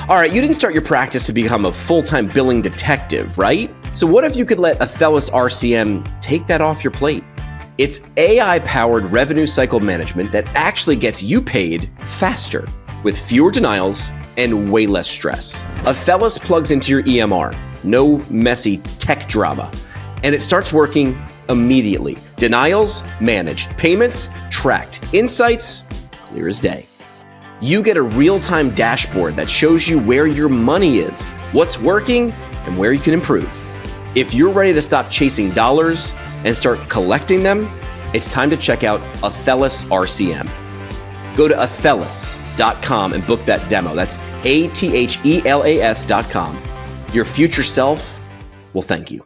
All right, you didn't start your practice to become a full-time billing detective, right? So what if you could let Athelis RCM take that off your plate? It's AI-powered revenue cycle management that actually gets you paid faster with fewer denials and way less stress. Athelis plugs into your EMR, no messy tech drama, and it starts working immediately. Denials managed, payments tracked, insights clear as day. You get a real-time dashboard that shows you where your money is, what's working, and where you can improve. If you're ready to stop chasing dollars and start collecting them, it's time to check out Athelis RCM. Go to athelis.com and book that demo. That's ATHELAS.com. Your future self will thank you.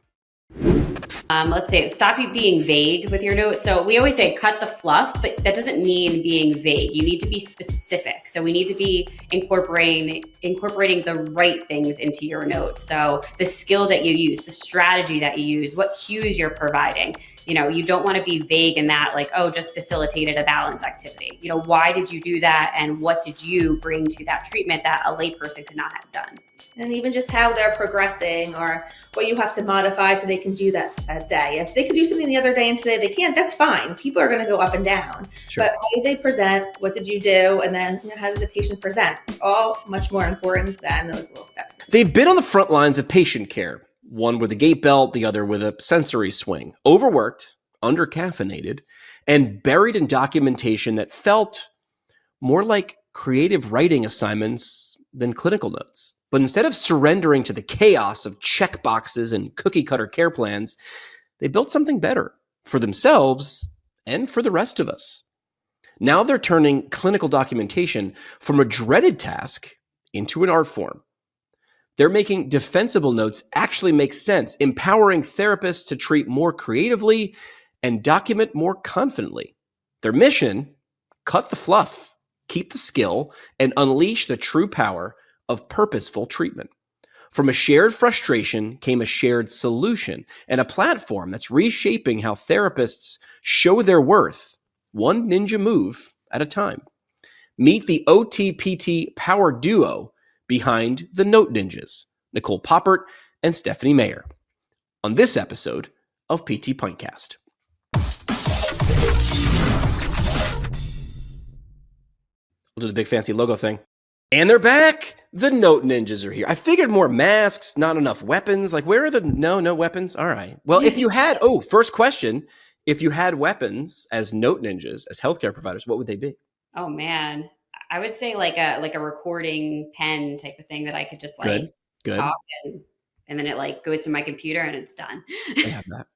Let's say stop you being vague with your notes. So we always say cut the fluff, but that doesn't mean being vague. You need to be specific. So we need to be incorporating the right things into your notes. So the skill that you use, the strategy that you use, what cues you're providing. You don't want to be vague in that, like, oh, just facilitated a balance activity. Why did you do that? And what did you bring to that treatment that a layperson could not have done? And even just how they're progressing or what you have to modify so they can do that day. If they could do something the other day and today they can't, that's fine. People are going to go up and down. Sure. But how do they present? What did you do? And then how did the patient present? It's all much more important than those little steps. They've been on the front lines of patient care, one with a gait belt, the other with a sensory swing, overworked, under-caffeinated, and buried in documentation that felt more like creative writing assignments than clinical notes. But instead of surrendering to the chaos of checkboxes and cookie-cutter care plans, they built something better for themselves and for the rest of us. Now they're turning clinical documentation from a dreaded task into an art form. They're making defensible notes actually make sense, empowering therapists to treat more creatively and document more confidently. Their mission: cut the fluff, keep the skill, and unleash the true power of purposeful treatment. From a shared frustration came a shared solution and a platform that's reshaping how therapists show their worth, one ninja move at a time. Meet the OTPT power duo behind the Note Ninjas, Nicole Poppert and Stephanie Mayer, on this episode of PT Pintcast. We'll do the big fancy logo thing. And they're back. The Note Ninjas are here. I figured more masks, not enough weapons. Like, where are the no weapons? All right. Well, if you had, first question, if you had weapons as Note Ninjas, as healthcare providers, what would they be? Oh man, I would say like a recording pen type of thing that I could just Good. talk and then it goes to my computer and it's done. I have that.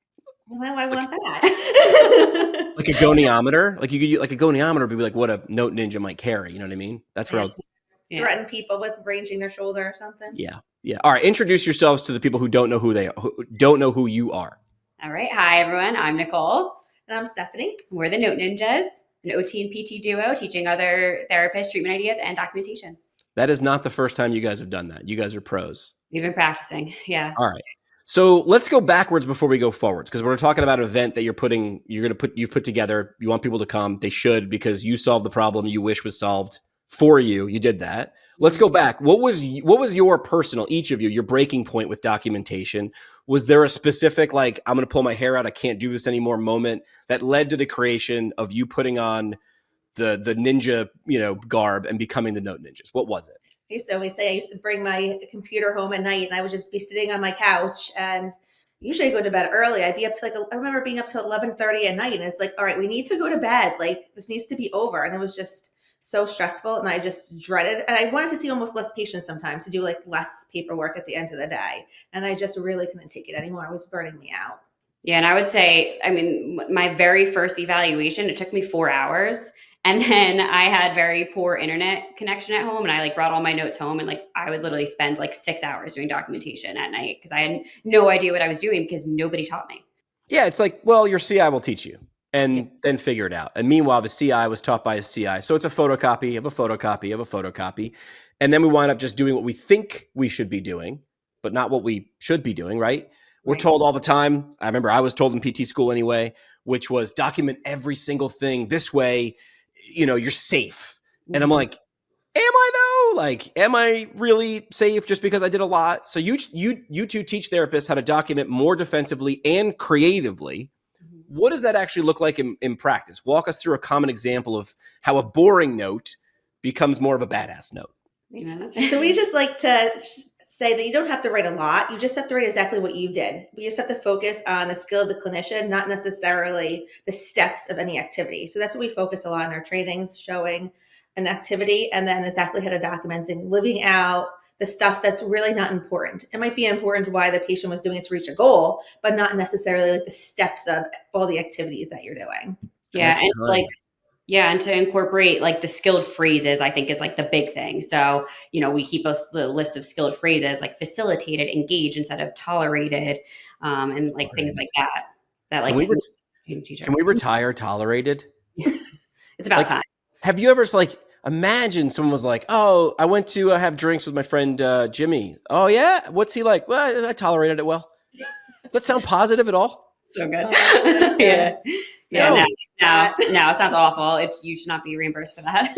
Well, I want that. Like a goniometer? Like you could use, like a goniometer would be like what a Note Ninja might carry. You know what I mean? That's where I was. Yeah. Threaten people with ranging their shoulder or something. Yeah. All right. Introduce yourselves to the people who don't know who they are, who don't know who you are. All right. Hi, everyone. I'm Nicole. And I'm Stephanie. We're the Note Ninjas, an OT and PT duo teaching other therapists treatment ideas and documentation. That is not the first time you guys have done that. You guys are pros. We've been practicing. Yeah. All right. So let's go backwards before we go forwards, because we're talking about an event that you've put together. You want people to come. They should, because you solved the problem you wish was solved for you. You did that. Let's go back. What was your personal, each of you, your breaking point with documentation? Was there a specific, like, I'm going to pull my hair out, I can't do this anymore moment that led to the creation of you putting on the ninja, garb and becoming the Note Ninjas? What was it? I used to always say I used to bring my computer home at night and I would just be sitting on my couch, and usually I go to bed early. I'd be up to I remember being up to 11:30 at night, and it's like, all right, we need to go to bed. Like, this needs to be over. And it was just so stressful, and I just dreaded, and I wanted to see almost less patients sometimes, to do less paperwork at the end of the day. And I just really couldn't take it anymore. It was burning me out. Yeah. And I would say, my very first evaluation, it took me 4 hours. And then I had very poor internet connection at home, and I brought all my notes home, and I would literally spend 6 hours doing documentation at night because I had no idea what I was doing because nobody taught me. Yeah. It's like, well, your CI will teach you. And then figure it out. And meanwhile, the CI was taught by a CI. So it's a photocopy of a photocopy of a photocopy. And then we wind up just doing what we think we should be doing, but not what we should be doing, right? We're told all the time. I remember I was told in PT school anyway, which was document every single thing this way, you're safe. And I'm like, am I though? Like, am I really safe just because I did a lot? So you two teach therapists how to document more defensively and creatively. What does that actually look like in practice? Walk us through a common example of how a boring note becomes more of a badass note. So we just like to say that you don't have to write a lot. You just have to write exactly what you did. We just have to focus on the skill of the clinician, not necessarily the steps of any activity. So that's what we focus a lot in our trainings, showing an activity and then exactly how to document and living out the stuff that's really not important. It might be important why the patient was doing it to reach a goal, but not necessarily like the steps of all the activities that you're doing. Yeah. And like, yeah. And to incorporate like the skilled phrases, I think is like the big thing. So, we keep the list of skilled phrases like facilitated, engaged instead of tolerated, and like things like that. That like can we retire tolerated? It's about time. Have you ever imagine someone was like, "Oh, I went to have drinks with my friend Jimmy. Oh yeah, what's he like? Well, I tolerated it well." Does that sound positive at all? So good. Yeah. Yeah. No, it sounds awful. You should not be reimbursed for that.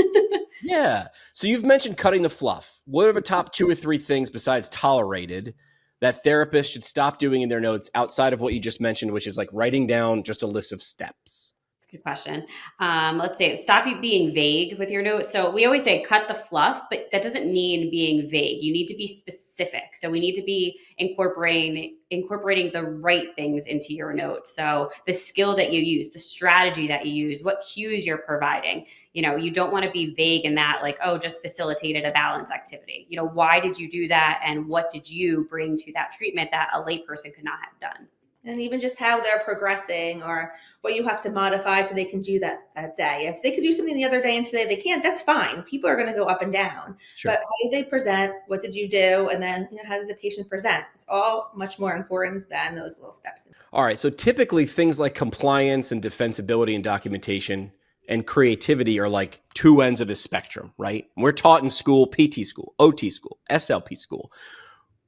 Yeah. So you've mentioned cutting the fluff. What are the top 2 or 3 things besides tolerated that therapists should stop doing in their notes outside of what you just mentioned, which is like writing down just a list of steps? Good question. Let's say stop being vague with your notes. So we always say cut the fluff, but that doesn't mean being vague. You need to be specific. So we need to be incorporating the right things into your notes. So the skill that you use, the strategy that you use, what cues you're providing. You don't want to be vague in that, like, oh, just facilitated a balance activity. Why did you do that? And what did you bring to that treatment that a layperson could not have done? And even just how they're progressing or what you have to modify so they can do that day. If they could do something the other day and today they can't, that's fine. People are going to go up and down. Sure. But how did they present? What did you do? And then, how did the patient present? It's all much more important than those little steps. All right. So typically things like compliance and defensibility and documentation and creativity are like 2 ends of the spectrum, right? We're taught in school, PT school, OT school, SLP school.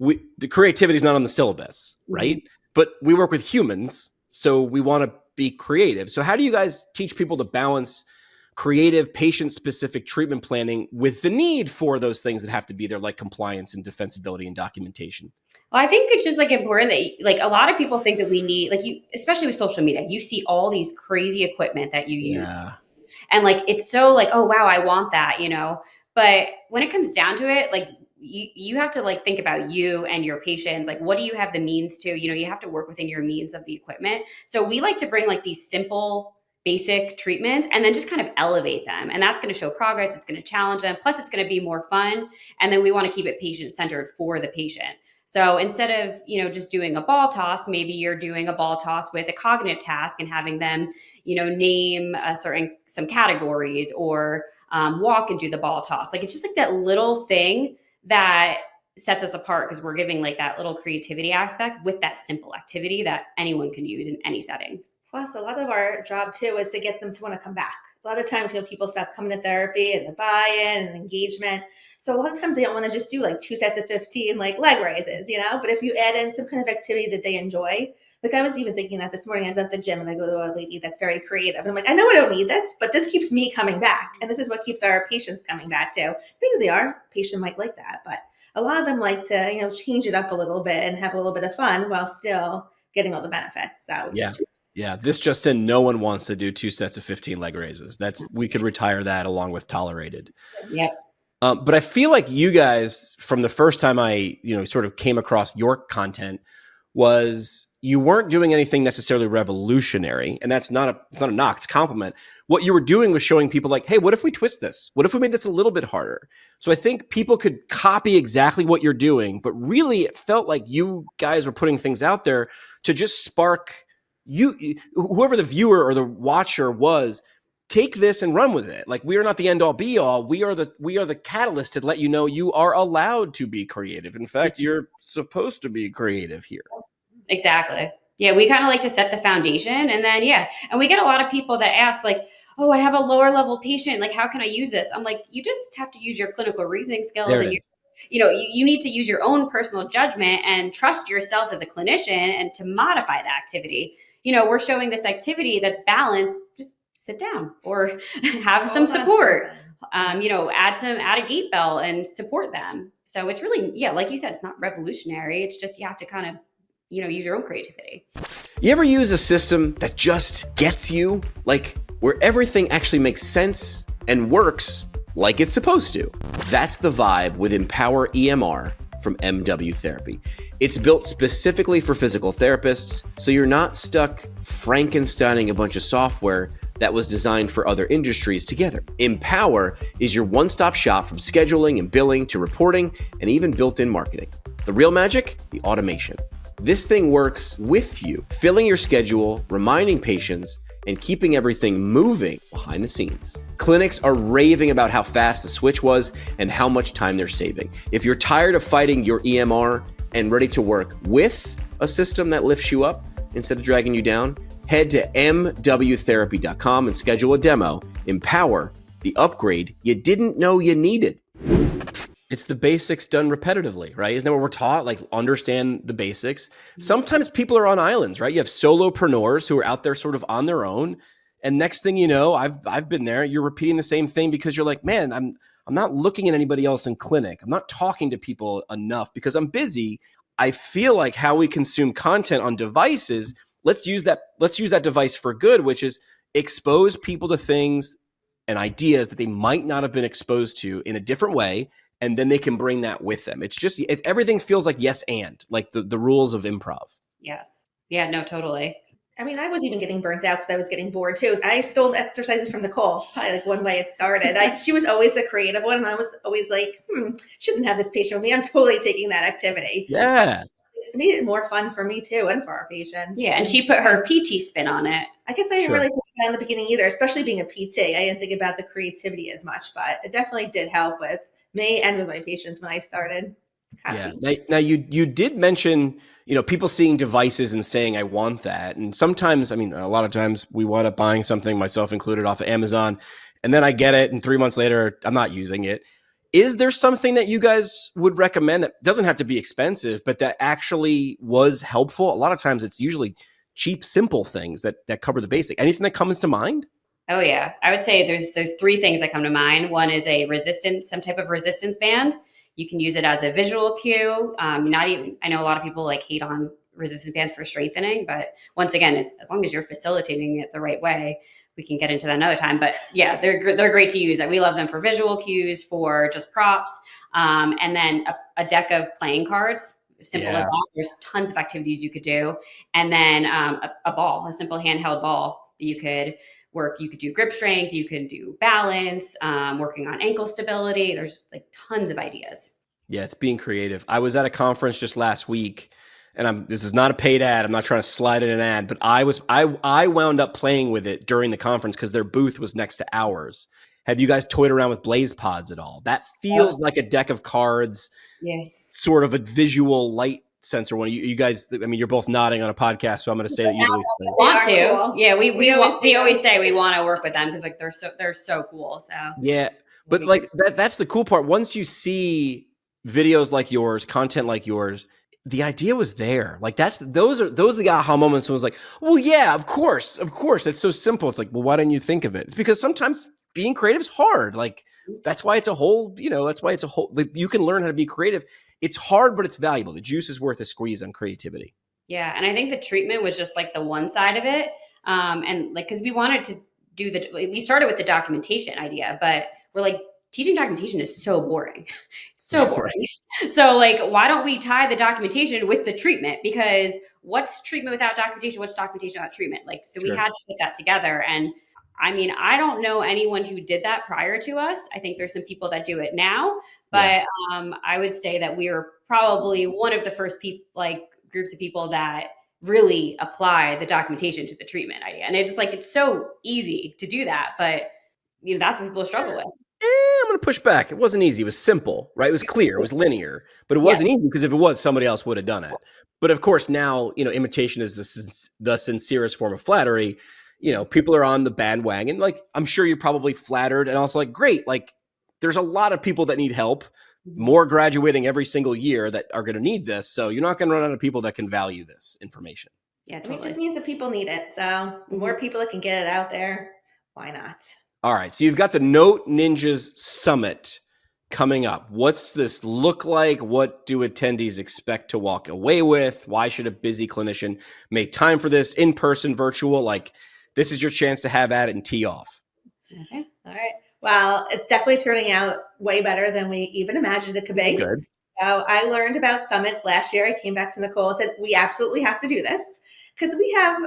The creativity is not on the syllabus, right? Mm-hmm. But we work with humans, so we want to be creative. So how do you guys teach people to balance creative, patient-specific treatment planning with the need for those things that have to be there, like compliance and defensibility and documentation? Well, I think it's just like important that a lot of people think that we need, especially with social media, you see all these crazy equipment that you use. Yeah. And it's so oh, wow, I want that, But when it comes down to it, you have to think about you and your patients. What do you have the means to? You have to work within your means of the equipment. So we like to bring these simple, basic treatments and then just kind of elevate them. And that's going to show progress. It's going to challenge them. Plus, it's going to be more fun. And then we want to keep it patient-centered for the patient. So instead of, just doing a ball toss, maybe you're doing a ball toss with a cognitive task and having them, name some categories or walk and do the ball toss. It's just that little thing that sets us apart because we're giving that little creativity aspect with that simple activity that anyone can use in any setting. Plus, a lot of our job too is to get them to want to come back. A lot of times, people stop coming to therapy and the buy-in and engagement. So a lot of times they don't want to just do 2 sets of 15 leg raises, But if you add in some kind of activity that they enjoy, I was even thinking that this morning. I was at the gym and I go to a lady that's very creative. And I'm I know I don't need this, but this keeps me coming back. And this is what keeps our patients coming back too. Maybe patient might like that, but a lot of them like to, change it up a little bit and have a little bit of fun while still getting all the benefits. So yeah. This just in, no one wants to do 2 sets of 15 leg raises. We could retire that along with tolerated. Yeah. But I feel like you guys, from the first time I, sort of came across your content, was you weren't doing anything necessarily revolutionary. And it's not a knock, it's a compliment. What you were doing was showing people hey, what if we twist this? What if we made this a little bit harder? So I think people could copy exactly what you're doing, but really it felt like you guys were putting things out there to just spark whoever the viewer or the watcher was, take this and run with it. We are not the end all be all. We are the catalyst to let you know you are allowed to be creative. In fact, you're supposed to be creative here. Exactly. Yeah. We kind of like to set the foundation and then, and we get a lot of people that ask oh, I have a lower level patient. How can I use this? I'm you just have to use your clinical reasoning skills. And you need to use your own personal judgment and trust yourself as a clinician and to modify the activity. We're showing this activity that's balanced. Just sit down or have some support Add a gate belt and support them. So it's really, like you said, it's not revolutionary. It's just, you have to kind of, use your own creativity. You ever use a system that just gets you? Like where everything actually makes sense and works like it's supposed to? That's the vibe with Empower EMR from MW Therapy. It's built specifically for physical therapists, so you're not stuck Frankensteining a bunch of software that was designed for other industries together. Empower is your one-stop shop from scheduling and billing to reporting and even built-in marketing. The real magic? The automation. This thing works with you, filling your schedule, reminding patients, and keeping everything moving behind the scenes. Clinics are raving about how fast the switch was and how much time they're saving. If you're tired of fighting your EMR and ready to work with a system that lifts you up instead of dragging you down, head to mwtherapy.com and schedule a demo. Empower, the upgrade you didn't know you needed. It's the basics done repetitively, right? Isn't that what we're taught? Like, understand the basics. Sometimes people are on islands, right? You have solopreneurs who are out there sort of on their own. And next thing you know, I've been there. You're repeating the same thing because you're like, man, I'm not looking at anybody else in clinic. I'm not talking to people enough because I'm busy. I feel like how we consume content on devices, let's use that device for good, which is expose people to things and ideas that they might not have been exposed to in a different way. And then they can bring that with them. Everything feels like yes and, like the rules of improv. Yes. Yeah, no, totally. I mean, I was even getting burnt out because I was getting bored too. I stole exercises from Nicole, probably like one way it started. She was always the creative one. And I was always like, she doesn't have this patient with me. I'm totally taking that activity. Yeah. It made it more fun for me too and for our patients. Yeah, and she put her PT spin on it. I guess I didn't really think about it in the beginning either, especially being a PT. I didn't think about the creativity as much, but it definitely did help with me and with my patients when I started. Yeah. Now you did mention, people seeing devices and saying, I want that. And sometimes, a lot of times we wind up buying something, myself included, off of Amazon, and then I get it. And 3 months later, I'm not using it. Is there something that you guys would recommend that doesn't have to be expensive, but that actually was helpful? A lot of times it's usually cheap, simple things that cover the basic. Anything that comes to mind? Oh yeah. I would say there's three things that come to mind. One is some type of resistance band. You can use it as a visual cue. I know a lot of people hate on resistance bands for strengthening, but once again, it's as long as you're facilitating it the right way. We can get into that another time, but yeah, they're great to use. We love them for visual cues, for just props, and then a deck of playing cards. Simple as that. There's tons of activities you could do, and then a simple handheld ball that you could work. You could do grip strength, you can do balance, working on ankle stability. There's tons of ideas. Yeah, it's being creative. I was at a conference just last week, and this is not a paid ad. I'm not trying to slide in an ad, but I wound up playing with it during the conference because their booth was next to ours. Have you guys toyed around with Blaze Pods at all? That feels like a deck of cards, sort of a visual light sensor one. You guys, you're both nodding on a podcast, so I'm going to say that you want to. Cool. Yeah, we always say we want to work with them because they're so cool. So yeah, but that's the cool part. Once you see videos like yours, content like yours, the idea was there. Those are the aha moments when it was like, well, yeah, of course, it's so simple. It's like, well, why didn't you think of it? It's because sometimes being creative is hard. That's why it's a whole. But you can learn how to be creative. It's hard, but it's valuable. The juice is worth a squeeze on creativity. Yeah. And I think the treatment was just the one side of it. And because we wanted to we started with the documentation idea, but we're teaching documentation is so boring. So boring. So why don't we tie the documentation with the treatment? Because what's treatment without documentation? What's documentation without treatment? We had to put that together. And I don't know anyone who did that prior to us. I think there's some people that do it now, but I would say that we were probably one of the first groups of people that really apply the documentation to the treatment idea. And it's so easy to do that, but that's what people struggle with. I'm going to push back. It wasn't easy. It was simple, right? It was clear. It was linear, but it wasn't easy because if it was, somebody else would have done it. But of course now, imitation is the sincerest form of flattery. People are on the bandwagon. I'm sure you're probably flattered and also great. There's a lot of people that need help, more graduating every single year that are going to need this. So you're not going to run out of people that can value this information. Yeah, totally. It just means that people need it. So the more people that can get it out there, why not? All right. So you've got the Note Ninjas Summit coming up. What's this look like? What do attendees expect to walk away with? Why should a busy clinician make time for this? In person, virtual? Like, this is your chance to have at it and tee off. Okay. All right. Well, it's definitely turning out way better than we even imagined it could be. Good. So I learned about summits last year. I came back to Nicole and said, we absolutely have to do this because we have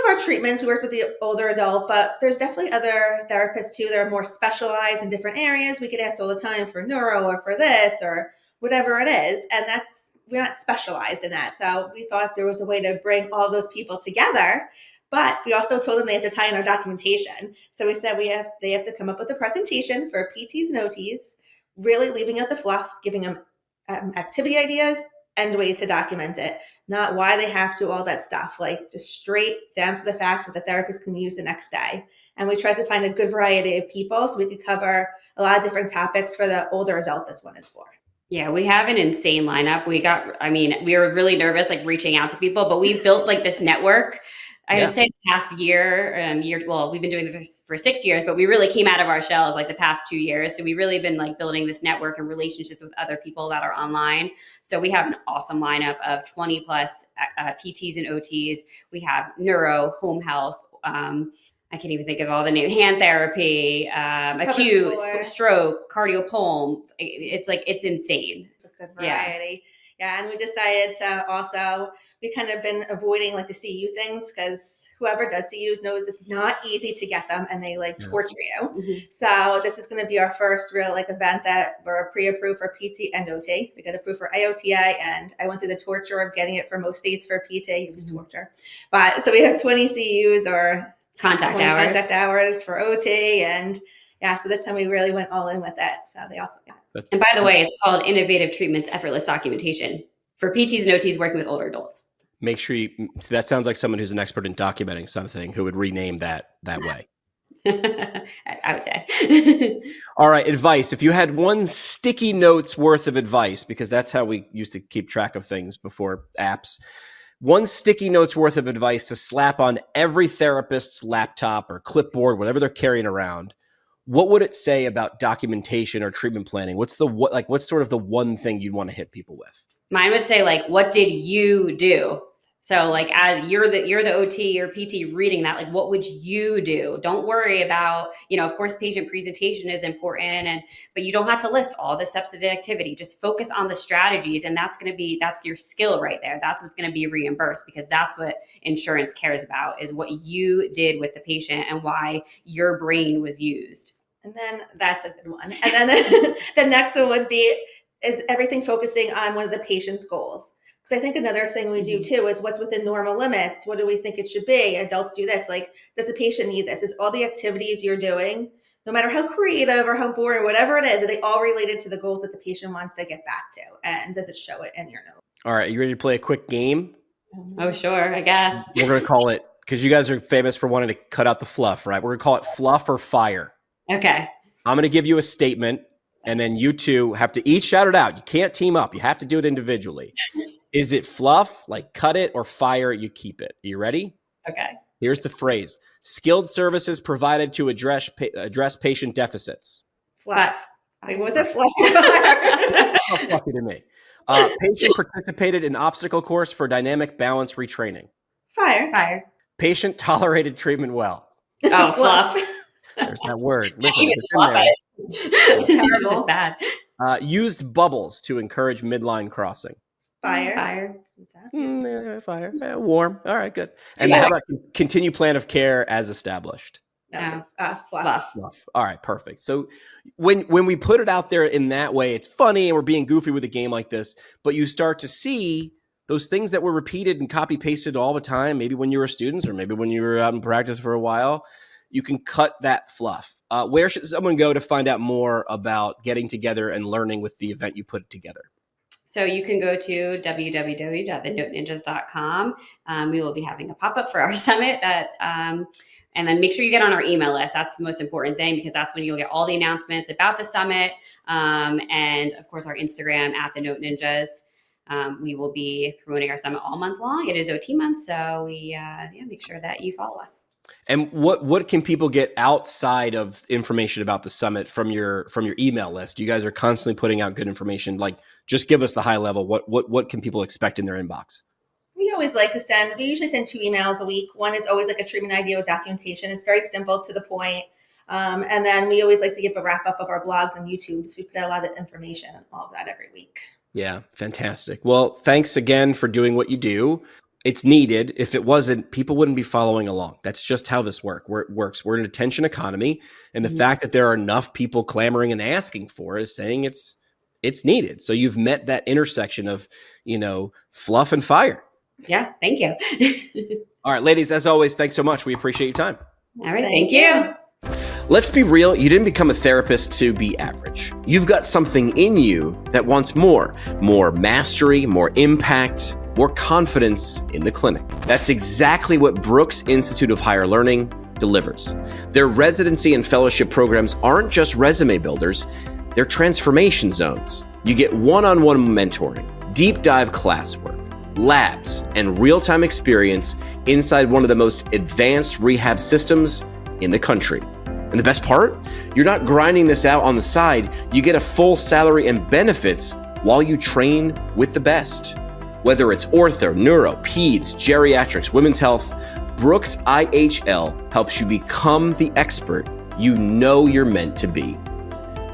our treatments. We work with the older adult, but there's definitely other therapists too that are more specialized in different areas. We get asked all the time for neuro or for this or whatever it is. And we're not specialized in that. So we thought there was a way to bring all those people together. But we also told them they have to tie in our documentation. So we said they have to come up with a presentation for PTs and OTs, really leaving out the fluff, giving them activity ideas and ways to document it, not why they have to, all that stuff, like just straight down to the facts what the therapist can use the next day. And we tried to find a good variety of people so we could cover a lot of different topics for the older adult this one is for. Yeah, we have an insane lineup. We were really nervous, like reaching out to people, but we built like this network. I would say the past year, well, we've been doing this for 6 years, but we really came out of our shells like the past 2 years. So we've really been like building this network and relationships with other people that are online. So we have an awesome lineup of 20 plus PTs and OTs. We have neuro, home health. I can't even think of all the names. Hand therapy, acute, stroke, cardio pulm. It's insane. A good variety. Yeah, and we decided to also, we kind of been avoiding like the CEU things because whoever does CEUs knows it's not easy to get them and they like torture you. Mm-hmm. So this is going to be our first real like event that we're pre-approved for PT and OT. We got approved for AOTA and I went through the torture of getting it for most states for PT. It was torture. But so we have 20 CEUs or contact hours for OT and so this time we really went all in with it. So they also And by the way, it's called Innovative Treatments Effortless Documentation for PTs and OTs working with older adults. Make sure that sounds like someone who's an expert in documenting something who would rename that way. I would say. All right. Advice. If you had one sticky notes worth of advice, because that's how we used to keep track of things before apps, one sticky notes worth of advice to slap on every therapist's laptop or clipboard, whatever they're carrying around, what would it say about documentation or treatment planning? What's sort of the one thing you'd want to hit people with? Mine would say like, what did you do? So like, as you're the OT or PT reading that, like, what would you do? Don't worry about, of course, patient presentation is important, but you don't have to list all the steps of the activity. Just focus on the strategies, and that's your skill right there. That's what's going to be reimbursed because that's what insurance cares about is what you did with the patient and why your brain was used. And then that's a good one. And then the next one would be, is everything focusing on one of the patient's goals? Because I think another thing we do too is what's within normal limits. What do we think it should be? Adults do this. Like, does the patient need this? Is all the activities you're doing, no matter how creative or how boring, whatever it is, are they all related to the goals that the patient wants to get back to? And does it show it in your note? All right. You ready to play a quick game? Oh, sure. I guess. We're going to call it, because you guys are famous for wanting to cut out the fluff, right? We're going to call it fluff or fire. Okay. I'm going to give you a statement, and then you two have to each shout it out. You can't team up. You have to do it individually. Is it fluff, like cut it, or fire, you keep it? Are you ready? Okay. Here's the phrase. Skilled services provided to address patient deficits. Fluff. Wait, was it fluff? Oh, fluffy to me. Patient participated in obstacle course for dynamic balance retraining. Fire. Patient tolerated treatment well. Oh, fluff. There's that word. Listen, it's in there. It's terrible. Just bad. Used bubbles to encourage midline crossing. Fire. Fire. Warm. All right, good. And how about continue plan of care as established? Fluff. All right, perfect. So when we put it out there in that way, it's funny and we're being goofy with a game like this, but you start to see those things that were repeated and copy pasted all the time, maybe when you were students or maybe when you were out in practice for a while. You can cut that fluff. Where should someone go to find out more about getting together and learning with the event you put together? So you can go to www.thenoteninjas.com. We will be having a pop-up for our summit and then make sure you get on our email list. That's the most important thing because that's when you'll get all the announcements about the summit. And of course, our Instagram at the Note Ninjas. We will be promoting our summit all month long. It is OT month. So we make sure that you follow us. And what can people get outside of information about the summit from your email list? You guys are constantly putting out good information. Like, just give us the high level. What can people expect in their inbox? We usually send 2 emails a week. One is always like a treatment idea with documentation. It's very simple, to the point. And then we always like to give a wrap up of our blogs and YouTubes. We put out a lot of information and all of that every week. Yeah, fantastic. Well, thanks again for doing what you do. It's needed. If it wasn't, people wouldn't be following along. That's just how this works. We're in an attention economy, and the fact that there are enough people clamoring and asking for it is saying it's needed. So you've met that intersection of, fluff and fire. Yeah, thank you. All right, ladies, as always, thanks so much. We appreciate your time. All right, thank you. Let's be real. You didn't become a therapist to be average. You've got something in you that wants more mastery, more impact, more confidence in the clinic. That's exactly what Brooks Institute of Higher Learning delivers. Their residency and fellowship programs aren't just resume builders, they're transformation zones. You get one-on-one mentoring, deep dive classwork, labs, and real-time experience inside one of the most advanced rehab systems in the country. And the best part? You're not grinding this out on the side. You get a full salary and benefits while you train with the best. Whether it's ortho, neuro, peds, geriatrics, women's health, Brooks IHL helps you become the expert you know you're meant to be.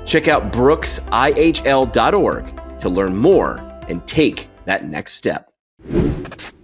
Check out brooksihl.org to learn more and take that next step.